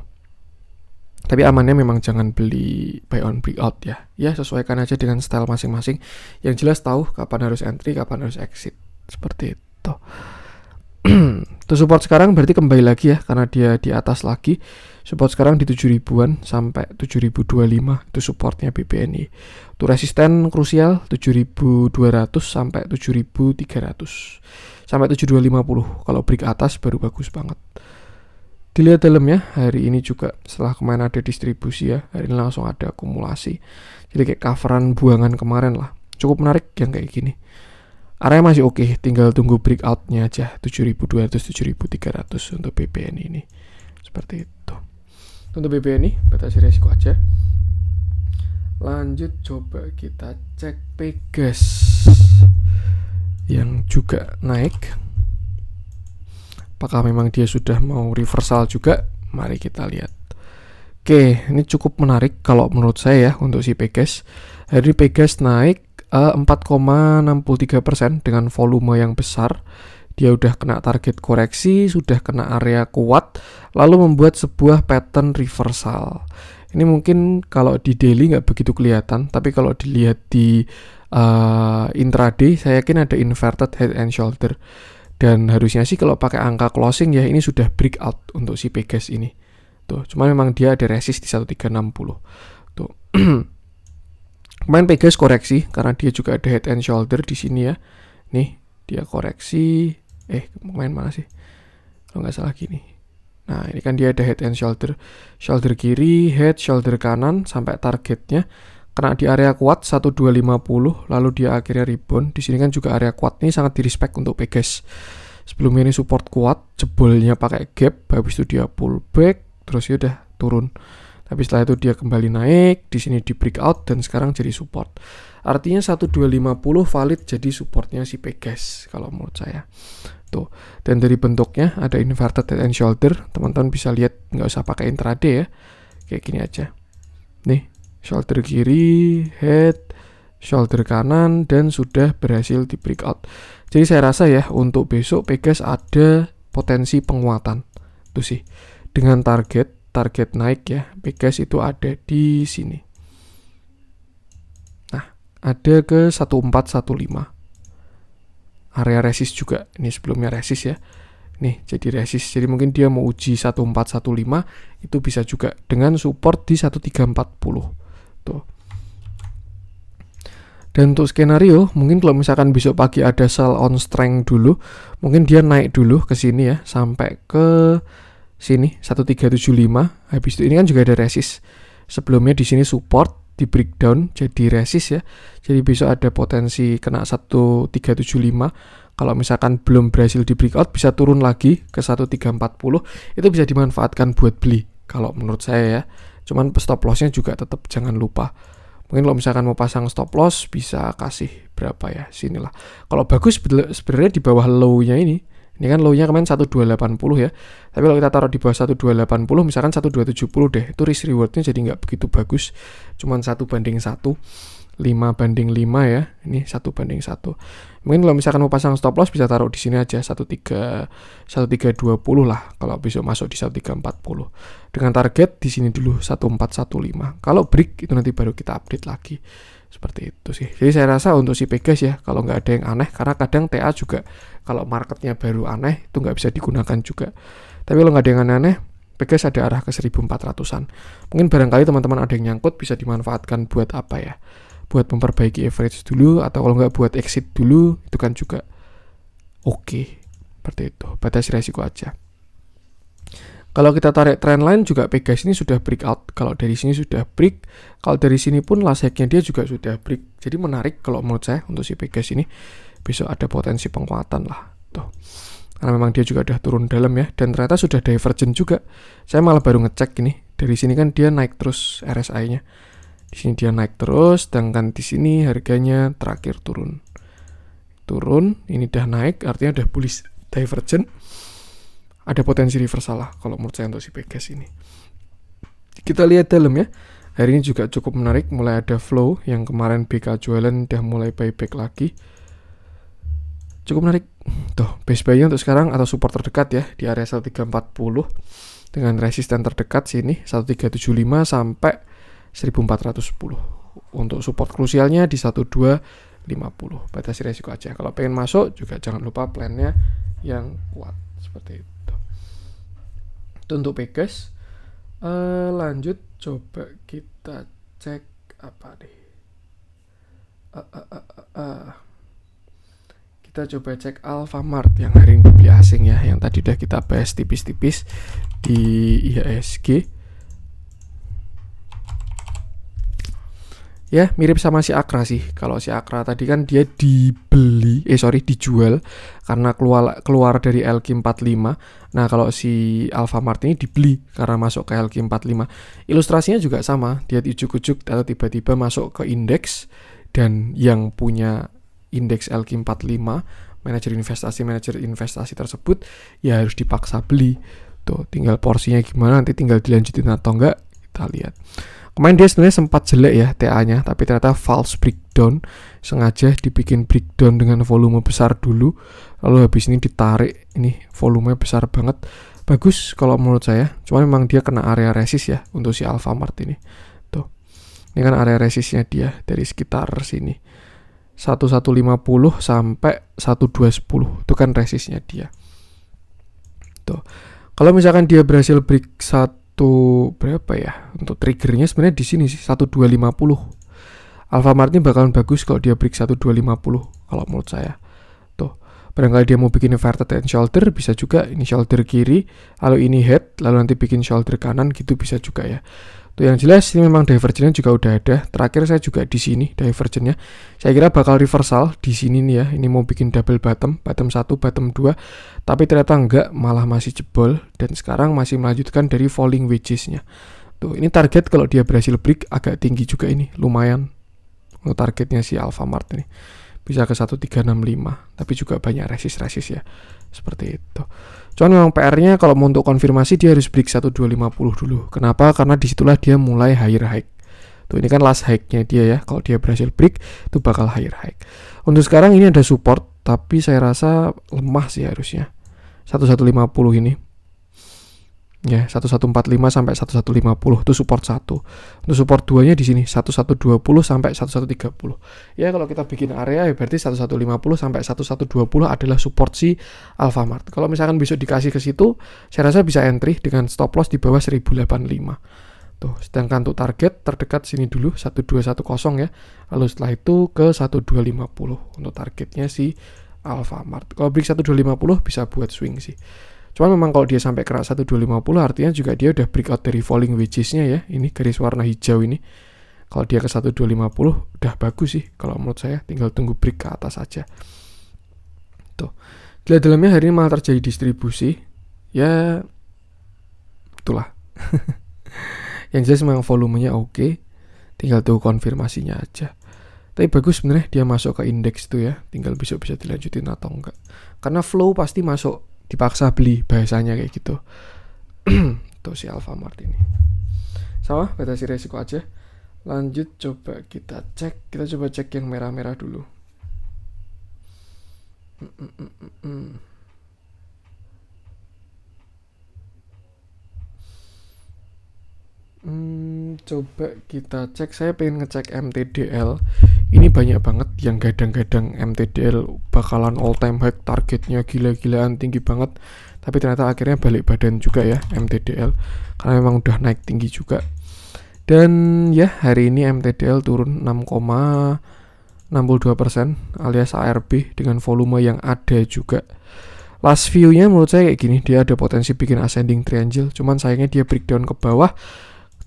Tapi amannya memang jangan beli buy on breakout ya. Ya sesuaikan aja dengan style masing-masing. Yang jelas tahu kapan harus entry, kapan harus exit. Seperti itu. Tuh support sekarang berarti kembali lagi ya, karena dia di atas lagi. Support sekarang di 7.000-an sampai 7.025 itu supportnya BPNI. Itu resisten krusial 7.200 sampai 7.300. Sampai 7.250. Kalau break atas baru bagus banget. Dilihat dalamnya, hari ini juga setelah kemarin ada distribusi ya, hari ini langsung ada akumulasi. Jadi kayak coveran buangan kemarin lah. Cukup menarik yang kayak gini. Area masih oke, tinggal tunggu breakout-nya aja 7.200 7.300 untuk BPNI ini. Seperti itu. Untuk BPNI batasi resiko aja. Lanjut coba kita cek Pegas yang juga naik. Apakah memang dia sudah mau reversal juga? Mari kita lihat. Oke, ini cukup menarik kalau menurut saya ya untuk si Pegas. Hari ini Pegas naik 4,63% dengan volume yang besar. Dia udah kena target koreksi, sudah kena area kuat, lalu membuat sebuah pattern reversal. Ini mungkin kalau di daily nggak begitu kelihatan, tapi kalau dilihat di intraday, saya yakin ada inverted head and shoulder. Dan harusnya sih kalau pakai angka closing ya, ini sudah breakout untuk si Pegas ini. Tuh, cuma memang dia ada resist di 1360. Tuh. Kemarin Pegas koreksi karena dia juga ada head and shoulder di sini ya. Nih, dia koreksi. Kemarin mana sih? Kalau nggak salah gini. Nah, ini kan dia ada head and shoulder. Shoulder kiri, head, shoulder kanan sampai targetnya. Kena di area kuat 1250, lalu dia akhirnya rebound. Di sini kan juga area kuat ini sangat direspek untuk Pegas. Sebelumnya ini support kuat, jebolnya pakai gap, habis itu dia pull back, terus ya udah turun. Tapi setelah itu dia kembali naik, di sini di breakout dan sekarang jadi support. Artinya 1250 valid jadi supportnya si Pegas kalau menurut saya. Tuh. Dan dari bentuknya ada inverted head and shoulder, teman-teman bisa lihat, nggak usah pakai intraday ya. Kayak gini aja. Nih, shoulder kiri, head, shoulder kanan dan sudah berhasil di breakout. Jadi saya rasa ya untuk besok Pegas ada potensi penguatan. Tuh sih. Dengan target naik ya, Pegas itu ada di sini. Nah, ada ke 1415. Area resist juga. Ini sebelumnya resist ya. Nih, jadi resist. Jadi mungkin dia mau uji 1415, itu bisa juga dengan support di 1340. Tuh. Dan untuk skenario, mungkin kalau misalkan besok pagi ada sell on strength dulu, mungkin dia naik dulu ke sini ya, sampai ke sini 1375. Habis itu ini kan juga ada resist. Sebelumnya di sini support, di breakdown jadi resist ya. Jadi besok ada potensi kena 1375. Kalau misalkan belum berhasil di breakout bisa turun lagi ke 1340. Itu bisa dimanfaatkan buat beli kalau menurut saya ya. Cuman stop lossnya juga tetap jangan lupa. Mungkin kalau misalkan mau pasang stop loss bisa kasih berapa ya, sinilah. Kalau bagus sebenarnya di bawah low-nya ini. Ini kan low-nya kemarin 1280 ya. Tapi kalau kita taruh di bawah 1280, misalkan 1270 deh. Itu risk reward-nya jadi nggak begitu bagus. Cuman 1:1. 5:5 ya. Ini 1:1. Mungkin kalau misalkan mau pasang stop loss bisa taruh di sini aja 1320 lah kalau besok masuk di 1340. Dengan target di sini dulu 1415. Kalau break itu nanti baru kita update lagi. Seperti itu sih. Jadi saya rasa untuk si Pegas ya, kalau nggak ada yang aneh, karena kadang TA juga kalau marketnya baru aneh itu nggak bisa digunakan juga. Tapi kalau nggak ada yang aneh, Pegas ada arah ke 1400-an. Mungkin barangkali teman-teman ada yang nyangkut bisa dimanfaatkan buat apa ya? Buat memperbaiki average dulu, atau kalau nggak buat exit dulu, itu kan juga oke. Seperti itu, batasi resiko aja. Kalau kita tarik trendline juga Pegas ini sudah breakout. Kalau dari sini sudah break, kalau dari sini pun laseknya dia juga sudah break. Jadi menarik kalau menurut saya untuk si Pegas ini besok ada potensi penguatan lah. Tuh. Karena memang dia juga udah turun dalam ya, dan ternyata sudah divergent juga. Saya malah baru ngecek ini. Dari sini kan dia naik terus RSI-nya. Di sini dia naik terus, sedangkan di sini harganya terakhir turun. Ini udah naik, artinya udah bullish divergent. ada potensi reversal lah kalau menurut saya untuk si Pegas ini. Kita lihat dalam ya. Hari ini juga cukup menarik, mulai ada flow yang kemarin BK jualan udah mulai buyback lagi. Cukup menarik. Tuh, base buy-nya untuk sekarang atau support terdekat ya di area 1340 dengan resisten terdekat sini 1375 sampai 1410. Untuk support krusialnya di 1250. Batasi resiko aja. Kalau pengen masuk juga jangan lupa plannya yang kuat seperti itu. Itu untuk Pegas. Lanjut coba kita cek apa nih. Kita coba cek Alfamart yang hari ini dibeli asing ya, yang tadi udah kita bahas tipis-tipis di IHSG. Ya mirip sama si Akra sih. Kalau si Akra tadi kan dia dijual karena keluar dari LQ45. Nah kalau si Alfamart ini dibeli karena masuk ke LQ45. Ilustrasinya juga sama, dia ujuk-ujuk atau tiba-tiba masuk ke indeks, dan yang punya indeks LQ45 manajer investasi tersebut ya harus dipaksa beli. Tuh tinggal porsinya gimana, nanti tinggal dilanjutin atau enggak kita lihat. Kemarin dia sebenarnya sempat jelek ya TA-nya, tapi ternyata false breakdown, sengaja dibikin breakdown dengan volume besar dulu, lalu habis ini ditarik, ini volumenya besar banget. Bagus kalau menurut saya, cuma memang dia kena area resist ya untuk si Alfamart ini. Tuh, ini kan area resistnya dia dari sekitar sini 1150 sampai 1210, itu kan resistnya dia. Tuh, kalau misalkan dia berhasil break berapa ya untuk triggernya sebenarnya di sini sih 1250. Alfamart ini bakalan bagus kalau dia break 1250 kalau menurut saya. Tuh, barangkali dia mau bikin inverted and shoulder, bisa juga ini shoulder kiri, lalu ini head, lalu nanti bikin shoulder kanan gitu bisa juga ya. Tuh yang jelas ini memang divergennya juga udah ada. Terakhir saya juga di sini divergennya. Saya kira bakal reversal di sini nih ya. Ini mau bikin double bottom 1, bottom 2. Tapi ternyata enggak, malah masih jebol dan sekarang masih melanjutkan dari falling wedges-nya. Tuh, ini target kalau dia berhasil break agak tinggi juga ini, lumayan. Untuk targetnya si Alfamart ini. Bisa ke 1365, tapi juga banyak resist ya. Seperti itu. Cuman memang PR-nya kalau mau untuk konfirmasi dia harus break 1250 dulu. Kenapa? Karena disitulah dia mulai higher high. Tuh ini kan last high-nya dia ya. Kalau dia berhasil break itu bakal higher high. Untuk sekarang ini ada support, tapi saya rasa lemah sih harusnya. 1150 ini. Ya, 1145 sampai 1150 itu support 1. Untuk support 2-nya di sini 1120 sampai 1130. Ya, kalau kita bikin area ya berarti 1150 sampai 1120 adalah support si Alfamart. Kalau misalkan besok dikasih ke situ, saya rasa bisa entry dengan stop loss di bawah 1085. Tuh, sedangkan untuk target terdekat sini dulu 1210 ya. Lalu setelah itu ke 1250 untuk targetnya si Alfamart. Kalau break 1250 bisa buat swing sih. Cuman memang kalau dia sampai kena 1250 artinya juga dia udah breakout dari falling wedges-nya ya. Ini garis warna hijau ini. Kalau dia ke 1250 udah bagus sih kalau menurut saya, tinggal tunggu break ke atas aja. Tuh. Di dalamnya hari ini malah terjadi distribusi. Ya itulah. Yang jelas memang volumenya oke. Tinggal tunggu konfirmasinya aja. Tapi bagus sebenarnya dia masuk ke indeks tuh ya. Tinggal besok bisa dilanjutin atau enggak. Karena flow pasti masuk, dipaksa beli bahasanya kayak gitu. Tuh si Alfamart ini sama batasi resiko aja. Lanjut coba kita coba cek yang merah-merah dulu. Coba kita cek. Saya pengen ngecek MTDL. Ini banyak banget yang gadang-gadang MTDL bakalan all time high, targetnya gila-gilaan tinggi banget. Tapi ternyata akhirnya balik badan juga ya MTDL, karena memang udah naik tinggi juga. Dan ya hari ini MTDL turun 6,62% alias ARB dengan volume yang ada juga. Last view-nya menurut saya kayak gini, dia ada potensi bikin ascending triangle. Cuman sayangnya dia breakdown ke bawah.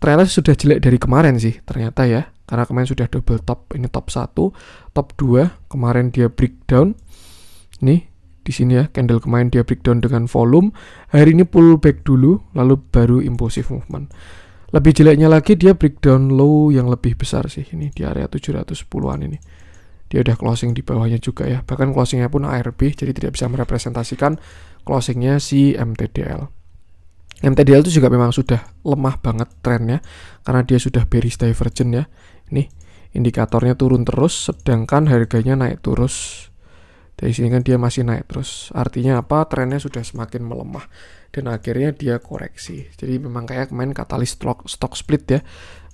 Ternyata sudah jelek dari kemarin sih ternyata ya. Karena kemarin sudah double top, ini top 1, top 2, kemarin dia breakdown. Nih, di sini ya, candle kemarin dia breakdown dengan volume, hari ini pullback dulu, lalu baru impulsive movement. Lebih jeleknya lagi dia breakdown low yang lebih besar sih, ini di area 710-an ini. Dia udah closing di bawahnya juga ya. Bahkan closingnya pun ARB, jadi tidak bisa merepresentasikan closingnya si MTDL. MTDL itu juga memang sudah lemah banget trennya karena dia sudah bearish divergent ya. Ini indikatornya turun terus, sedangkan harganya naik terus. Dari sini kan dia masih naik terus. Artinya apa? Trennya sudah semakin melemah dan akhirnya dia koreksi. Jadi memang kayak kemarin katalis stock split ya.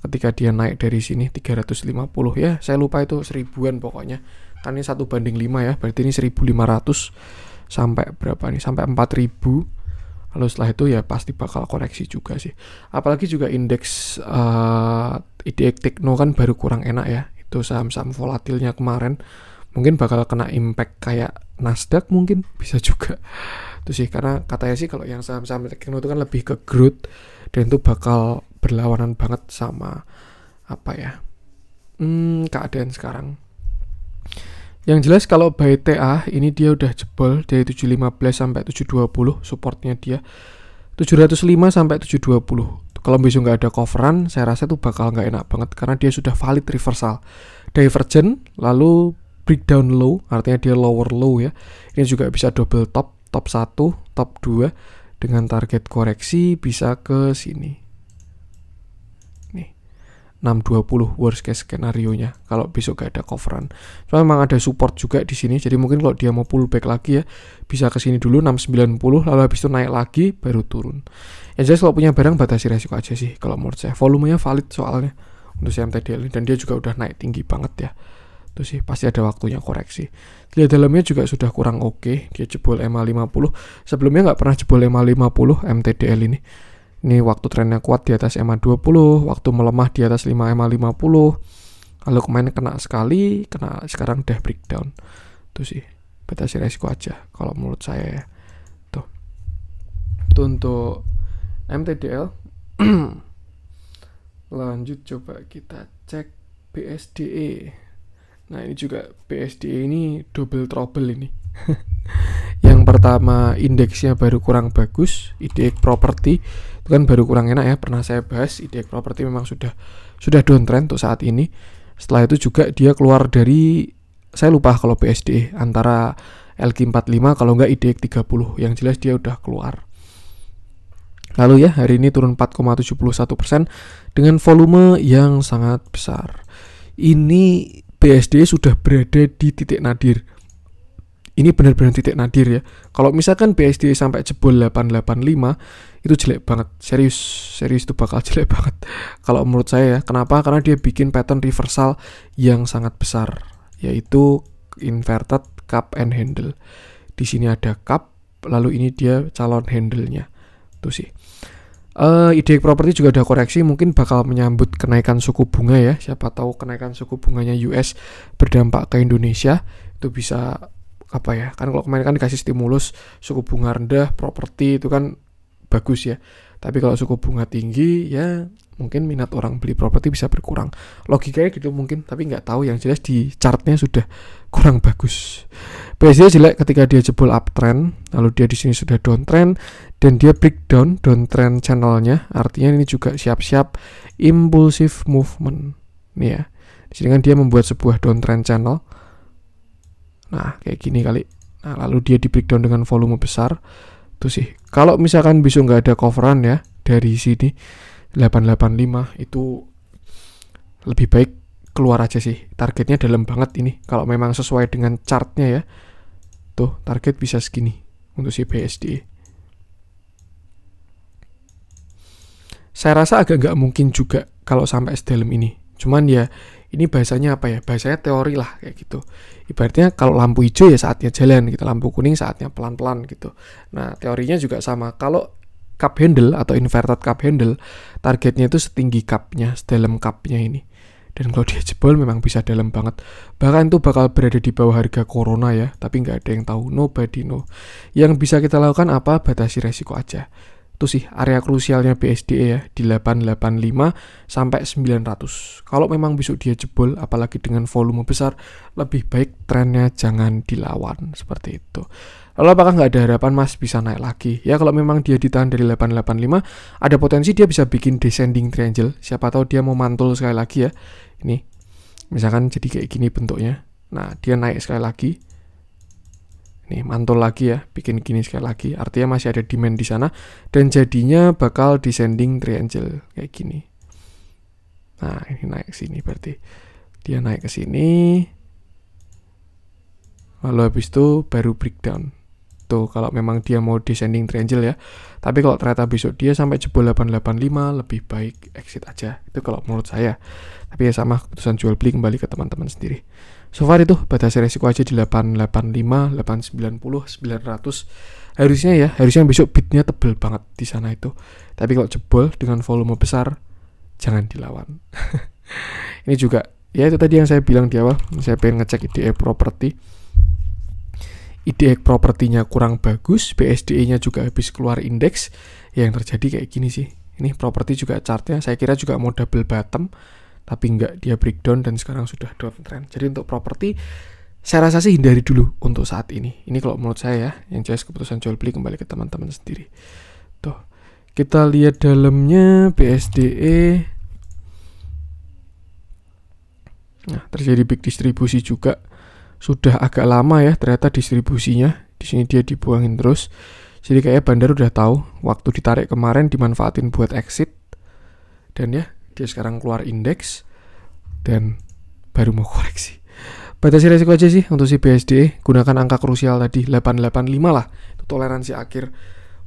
Ketika dia naik dari sini 350 ya, saya lupa itu 1000-an pokoknya. Kan ini 1:5 ya, berarti ini 1500 sampai berapa nih? Sampai 4000. Lalu setelah itu ya pasti bakal koreksi juga sih. Apalagi juga indeks IDX Tekno kan baru kurang enak ya. Itu saham-saham volatilnya kemarin mungkin bakal kena impact kayak Nasdaq, mungkin bisa juga. Itu sih, karena katanya sih kalau yang saham-saham Tekno itu kan lebih ke growth dan itu bakal berlawanan banget sama apa ya, keadaan sekarang. Yang jelas kalau buy TA ini dia udah jebol dari 715 sampai 720 supportnya dia 705 sampai 720. Kalau besok nggak ada coveran, saya rasa itu bakal nggak enak banget karena dia sudah valid reversal divergent lalu breakdown low, artinya dia lower low ya. Ini juga bisa double top 1, top 2 dengan target koreksi bisa ke sini. 620 worst case skenario-nya kalau besok gak ada coveran. Cuma memang ada support juga di sini, jadi mungkin kalau dia mau pullback lagi ya bisa ke sini dulu 690 lalu habis itu naik lagi baru turun. Yang jelas kalau punya barang batasi resiko aja sih kalau menurut saya. Volumenya valid soalnya untuk si MTDL dan dia juga udah naik tinggi banget ya. Itu sih pasti ada waktunya koreksi. Lihat dalamnya juga sudah kurang oke, dia jebol MA50. Sebelumnya nggak pernah jebol MA50 MTDL ini. Ini waktu trennya kuat di atas MA20, waktu melemah di atas 5 MA50. Lalu kemarin kena sekali, sekarang udah breakdown. Itu sih, batasi resiko aja kalau menurut saya ya. Tuh. Itu untuk MTDL. Lanjut coba kita cek BSDE. Nah, ini juga BSDE ini double trouble ini. Yang pertama indeksnya baru kurang bagus, IDX Property itu kan baru kurang enak ya, pernah saya bahas. IDX Property memang sudah downtrend untuk saat ini. Setelah itu juga dia keluar dari, saya lupa kalau BSDE antara LQ45 kalau enggak IDX 30, yang jelas dia udah keluar. Lalu ya hari ini turun 4,71% dengan volume yang sangat besar. Ini BSDE sudah berada di titik nadir. Ini benar-benar titik nadir ya. Kalau misalkan BSDE sampai jebol 885 itu jelek banget. Serius itu bakal jelek banget. Kalau menurut saya ya. Kenapa? Karena dia bikin pattern reversal yang sangat besar, yaitu inverted cup and handle. Di sini ada cup, lalu ini dia calon handle-nya. Itu sih. IDX Property juga ada koreksi, mungkin bakal menyambut kenaikan suku bunga ya. Siapa tahu kenaikan suku bunganya US berdampak ke Indonesia. Itu bisa apa ya, kan kalau kemarin kan dikasih stimulus suku bunga rendah, properti itu kan bagus ya. Tapi kalau suku bunga tinggi ya mungkin minat orang beli properti bisa berkurang. Logikanya gitu mungkin, tapi nggak tahu. Yang jelas di chartnya sudah kurang bagus. BSDE jelek ketika dia jebol uptrend, lalu dia di sini sudah downtrend dan dia breakdown downtrend channelnya. Artinya ini juga siap-siap impulsive movement. Nih ya, di sini kan dia membuat sebuah downtrend channel. Nah, kayak gini kali. Nah, lalu dia di breakdown dengan volume besar. Itu sih. Kalau misalkan besok nggak ada coveran ya dari sini 885 itu lebih baik keluar aja sih. Targetnya dalam banget ini. Kalau memang sesuai dengan chartnya ya. Tuh, target bisa segini untuk si BSDE. Saya rasa agak nggak mungkin juga kalau sampai sedalam ini. Cuman ya ini bahasanya apa ya? Bahasanya teori lah kayak gitu. Ibaratnya kalau lampu hijau ya saatnya jalan gitu, lampu kuning saatnya pelan-pelan gitu. Nah, teorinya juga sama. Kalau cup handle atau inverted cup handle, targetnya itu setinggi cupnya, sedalam cupnya ini. Dan kalau dia jebol memang bisa dalam banget. Bahkan itu bakal berada di bawah harga Corona ya, tapi nggak ada yang tahu, nobody know. Yang bisa kita lakukan apa? Batasi resiko aja. Itu sih area krusialnya BSDE ya, di 885 sampai 900. Kalau memang besok dia jebol, apalagi dengan volume besar, lebih baik trennya jangan dilawan, seperti itu. Lalu apakah nggak ada harapan Mas bisa naik lagi? Ya kalau memang dia ditahan dari 885, ada potensi dia bisa bikin descending triangle. Siapa tahu dia mau mantul sekali lagi ya. Ini, misalkan jadi kayak gini bentuknya. Nah, dia naik sekali lagi. Nih, mantul lagi ya, bikin gini sekali lagi. Artinya masih ada demand di sana dan jadinya bakal descending triangle kayak gini. Nah, ini naik ke sini berarti. Dia naik ke sini. Lalu habis itu baru breakdown. Tuh, kalau memang dia mau descending triangle ya. Tapi kalau ternyata besok dia sampai jebol 885, lebih baik exit aja. Itu kalau menurut saya. Tapi ya sama, keputusan jual beli kembali ke teman-teman sendiri. So far itu batasi resiko aja di 885, 890, 900. Harusnya besok bidnya tebel banget di sana itu. Tapi kalau jebol dengan volume besar, jangan dilawan. Ini juga, ya itu tadi yang saya bilang di awal. Saya pengen ngecek IDX property. IDX propertinya kurang bagus, BSDE-nya juga habis keluar indeks. Yang terjadi kayak gini sih. Ini properti juga chartnya, saya kira juga mau double bottom. Tapi enggak, dia breakdown dan sekarang sudah downtrend. Jadi untuk properti, saya rasa sih hindari dulu untuk saat ini. Ini kalau menurut saya ya, yang jelas keputusan jual beli kembali ke teman-teman sendiri. Tuh, kita lihat dalamnya BSDE. Nah, terjadi big distribusi juga. Sudah agak lama ya ternyata distribusinya. Di sini dia dibuangin terus. Jadi kayaknya bandar udah tahu waktu ditarik kemarin dimanfaatin buat exit. Dan ya, dia sekarang keluar indeks dan baru mau koreksi. Batasi resiko aja sih untuk si BSDE. Gunakan angka krusial tadi 885 lah. Itu toleransi akhir.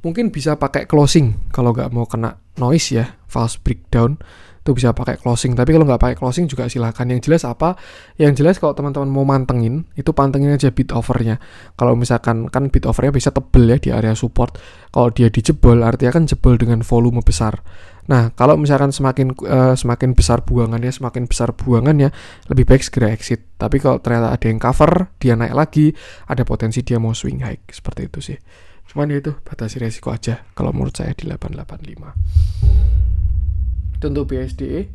Mungkin bisa pakai closing kalau nggak mau kena noise ya, false breakdown. Itu bisa pakai closing. Tapi kalau nggak pakai closing juga silakan. Yang jelas apa? Yang jelas kalau teman-teman mau mantengin, itu pantengin aja bid offernya. Kalau misalkan kan bid offernya bisa tebel ya di area support. Kalau dia dijebol, artinya kan jebol dengan volume besar. Nah, kalau misalkan semakin besar buangannya, lebih baik segera exit. Tapi kalau ternyata ada yang cover, dia naik lagi, ada potensi dia mau swing high. Seperti itu sih. Cuman ya itu batasi resiko aja kalau menurut saya di 885. Untuk BSDE,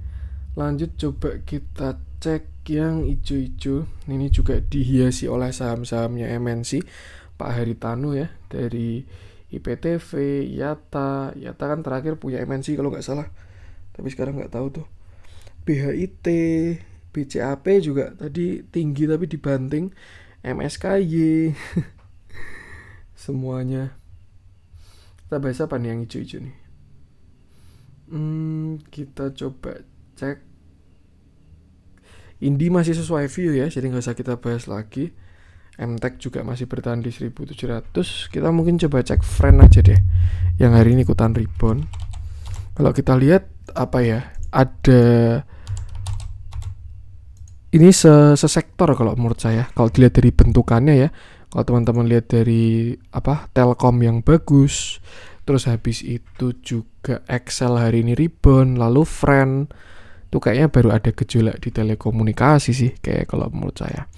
lanjut coba kita cek yang hijau-hijau. Ini juga dihiasi oleh saham-sahamnya MNC, Pak Haritanu ya, dari IPTV, Yata kan terakhir punya MNC kalau nggak salah. Tapi sekarang nggak tahu tuh. BHIT, BCAP juga tadi tinggi tapi dibanting. MSKY, semuanya. Kita bahas apa nih yang hijau-hijau nih? Kita coba cek. Indi masih sesuai view ya, jadi nggak usah kita bahas lagi. MTech juga masih bertahan di 1700. Kita mungkin coba cek friend aja deh, yang hari ini ikutan rebound. Kalau kita lihat apa ya, ada ini sesektor kalau menurut saya. Kalau dilihat dari bentukannya ya, kalau teman-teman lihat dari Telkom yang bagus, terus habis itu juga Excel hari ini rebound, lalu Friend itu kayaknya baru ada gejolak di telekomunikasi sih kayak kalau menurut saya.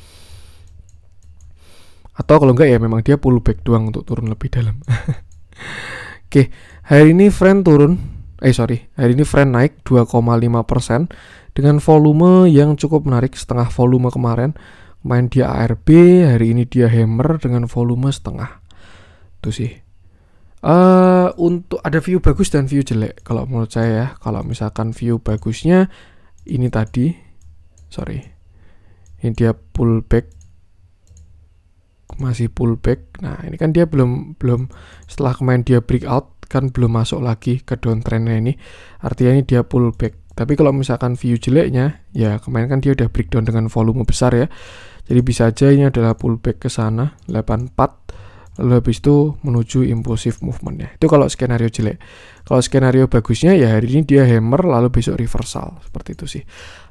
Atau kalau enggak ya memang dia pullback doang untuk turun lebih dalam. Oke, hari ini Friend naik 2,5% dengan volume yang cukup menarik, setengah volume kemarin. Main dia ARB, hari ini dia hammer dengan volume setengah. Itu sih. Untuk ada view bagus dan view jelek kalau menurut saya ya. Kalau misalkan view bagusnya ini tadi, ini dia pullback, masih pullback. Nah ini kan dia belum setelah kemarin dia breakout kan belum masuk lagi ke downtrendnya ini. Artinya ini dia pullback. Tapi kalau misalkan view jeleknya, ya kemarin kan dia udah breakdown dengan volume besar ya. Jadi bisa aja ini adalah pullback ke sana 84. Lalu habis itu menuju impulsive movementnya. Itu kalau skenario jelek. Kalau skenario bagusnya ya hari ini dia hammer lalu besok reversal. Seperti itu sih.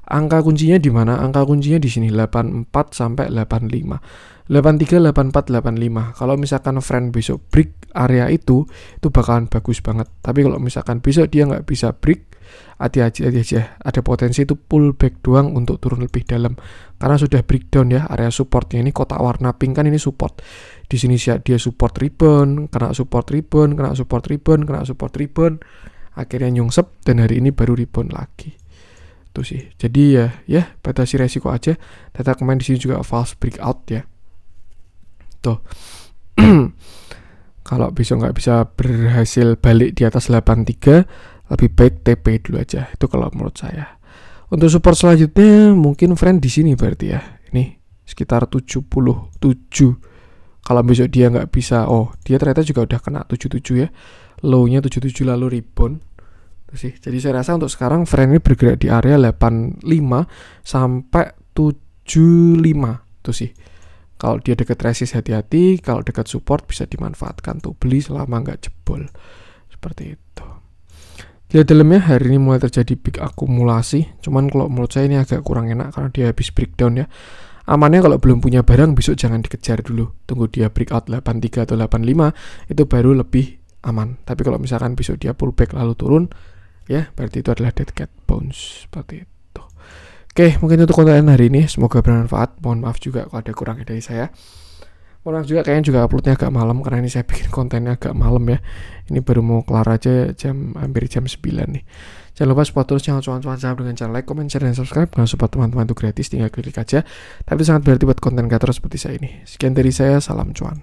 Angka kuncinya di mana? Angka kuncinya di sini 84 sampai 85. 83, 84, 85. Kalau misalkan friend besok break area itu bakalan bagus banget. Tapi kalau misalkan besok dia nggak bisa break, hati-hati aja. Ada potensi itu pullback doang untuk turun lebih dalam. Karena sudah breakdown ya area supportnya ini kotak warna pink kan ini support. Di sini dia support rebound, kena support rebound, kena support rebound, kena support rebound. Akhirnya nyungsep dan hari ini baru rebound lagi. Itu sih. Jadi ya batasi resiko aja. Data kemarin di sini juga false breakout ya. Tuh. Kalau besok nggak bisa berhasil balik di atas 83, lebih baik TP dulu aja. Itu kalau menurut saya. Untuk support selanjutnya mungkin friend di sini berarti ya. Ini sekitar 77. Kalau besok dia nggak bisa, dia ternyata juga udah kena 77 ya, low-nya 77 lalu rebound tuh sih. Jadi saya rasa untuk sekarang friend ini bergerak di area 85 sampai 75 tuh sih. Kalau dia dekat resist hati-hati, kalau dekat support bisa dimanfaatkan tuh, beli selama nggak jebol seperti itu. Lihat dalamnya hari ini mulai terjadi big akumulasi, cuman kalau menurut saya ini agak kurang enak karena dia habis breakdown ya. Amannya kalau belum punya barang besok jangan dikejar dulu, tunggu dia breakout 83 atau 85, itu baru lebih aman. Tapi kalau misalkan besok dia pullback lalu turun, ya berarti itu adalah dead cat bounce seperti itu. Oke, mungkin untuk konten hari ini semoga bermanfaat. Mohon maaf juga kalau ada kurangnya dari saya. Mohon maaf juga kayaknya juga uploadnya agak malam karena ini saya bikin kontennya agak malam ya. Ini baru mau kelar aja hampir jam 9 nih. Jangan lupa support terus channel cuan-cuan saham dengan cara like, comment, share, dan subscribe. Karena support teman-teman itu gratis, tinggal klik aja. Tapi itu sangat berarti buat konten kreator seperti saya ini. Sekian dari saya, salam cuan.